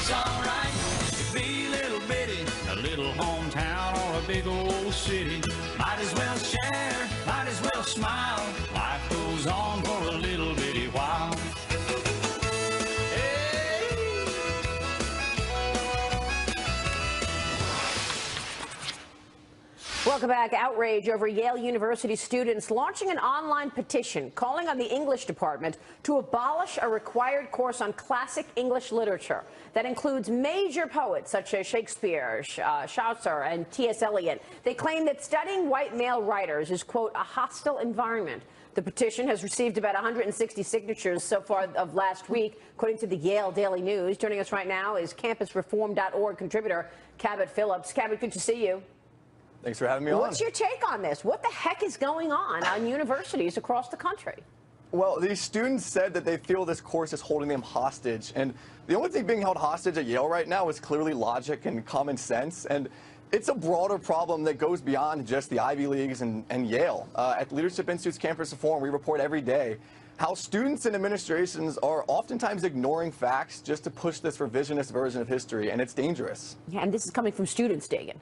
it's alright to be a little bitty, a little hometown or a big old city. Might as well share, might as well smile. Life goes on for a little bitty while. Welcome back. Outrage over Yale University students launching an online petition calling on the English department to abolish a required course on classic English literature that includes major poets such as Shakespeare, Chaucer, and T.S. Eliot. They claim that studying white male writers is, quote, a hostile environment. The petition has received about 160 signatures so far of last week, according to the Yale Daily News. Joining us right now is campusreform.org contributor Cabot Phillips. Cabot, good to see you. Thanks for having me on. What's your take on this? What the heck is going on universities across the country? Well, these students said that they feel this course is holding them hostage. And the only thing being held hostage at Yale right now is clearly logic and common sense. And it's a broader problem that goes beyond just the Ivy Leagues and Yale. At Leadership Institute's Campus Reform, we report every day how students and administrations are oftentimes ignoring facts just to push this revisionist version of history, and it's dangerous. Yeah, and this is coming from students, Dagan.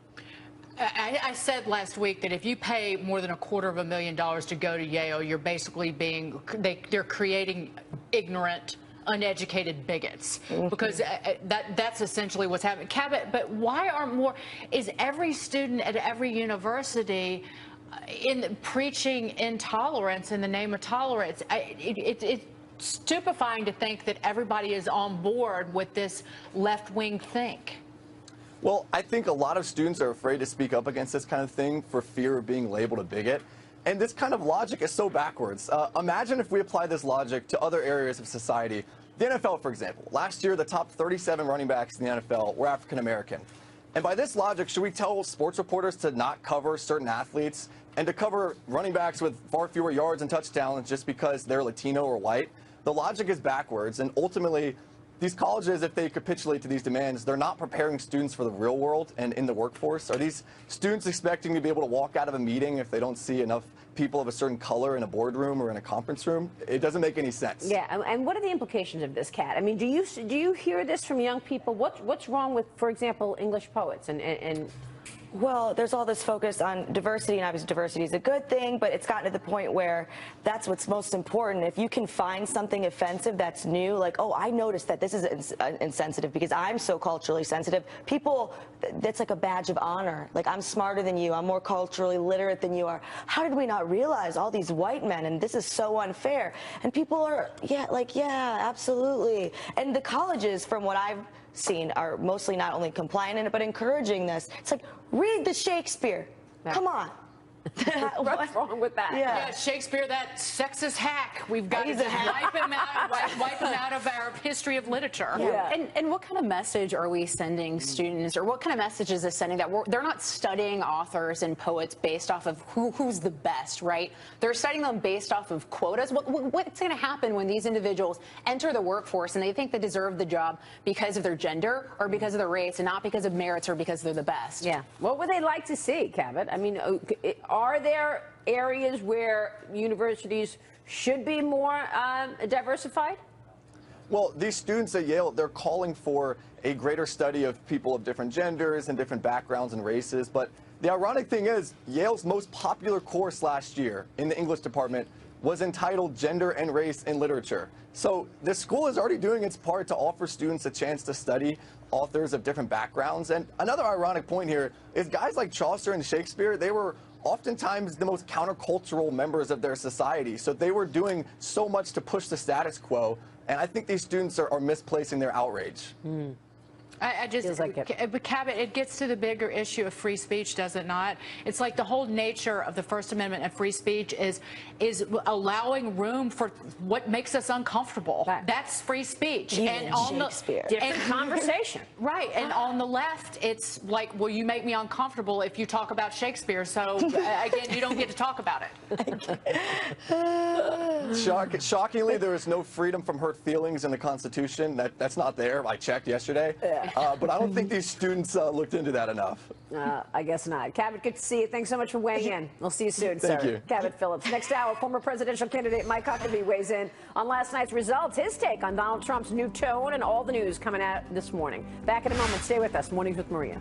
I said last week that if you pay more than $250,000 to go to Yale, you're basically they're creating ignorant, uneducated bigots, because that's essentially what's happening. Cabot, but why aren't more? Is every student at every university preaching intolerance in the name of tolerance? It's stupefying to think that everybody is on board with this left-wing think. Well, I think a lot of students are afraid to speak up against this kind of thing for fear of being labeled a bigot. And this kind of logic is so backwards. Imagine if we apply this logic to other areas of society. The NFL, for example. Last year, the top 37 running backs in the NFL were African American. And by this logic, should we tell sports reporters to not cover certain athletes and to cover running backs with far fewer yards and touchdowns just because they're Latino or white? The logic is backwards, and ultimately, these colleges, if they capitulate to these demands, they're not preparing students for the real world and in the workforce. Are these students expecting to be able to walk out of a meeting if they don't see enough people of a certain color in a boardroom or in a conference room? It doesn't make any sense. Yeah, and what are the implications of this, Kat? I mean, do you hear this from young people? What's wrong with, for example, English poets and Well, there's all this focus on diversity, and obviously diversity is a good thing, but it's gotten to the point where that's what's most important. If you can find something offensive that's new, like, oh, I noticed that this is insensitive because I'm so culturally sensitive, people, that's like a badge of honor. Like, I'm smarter than you, I'm more culturally literate than you are. How did we not realize all these white men, and this is so unfair? And people are, yeah, absolutely. And the colleges, from what I've seen, are mostly not only compliant in it, but encouraging this. It's like, read the Shakespeare. Yeah. Come on. What's wrong with that? Yeah, Shakespeare, that sexist hack. We've got to wipe him out of our history of literature. Yeah. And what kind of message are we sending students, or what kind of message is this sending that they're not studying authors and poets based off of who's the best, right? They're studying them based off of quotas. What's going to happen when these individuals enter the workforce and they think they deserve the job because of their gender or because of their race and not because of merits or because they're the best? Yeah. What would they like to see, Cabot? I mean, are there areas where universities should be more diversified? Well, these students at Yale, they're calling for a greater study of people of different genders and different backgrounds and races. But the ironic thing is, Yale's most popular course last year in the English department was entitled Gender and Race in Literature. So the school is already doing its part to offer students a chance to study authors of different backgrounds. And another ironic point here is guys like Chaucer and Shakespeare, they were oftentimes the most countercultural members of their society. So they were doing so much to push the status quo. And I think these students are misplacing their outrage. I just, but Cabot, it gets to the bigger issue of free speech, does it not? It's like the whole nature of the First Amendment and free speech is allowing room for what makes us uncomfortable. Right. That's free speech. And on Shakespeare. Different conversation. Right. And on the left, it's like, well, you make me uncomfortable if you talk about Shakespeare. So, again, you don't get to talk about it. Shockingly, there is no freedom from hurt feelings in the Constitution. That's not there. I checked yesterday. Yeah. But I don't think these students looked into that enough. I guess not. Cabot, good to see you. Thanks so much for weighing in. We'll see you soon, sir. Thank you. Cabot Phillips. Next hour, former presidential candidate Mike Huckabee weighs in on last night's results, his take on Donald Trump's new tone, and all the news coming out this morning. Back in a moment. Stay with us. Mornings with Maria.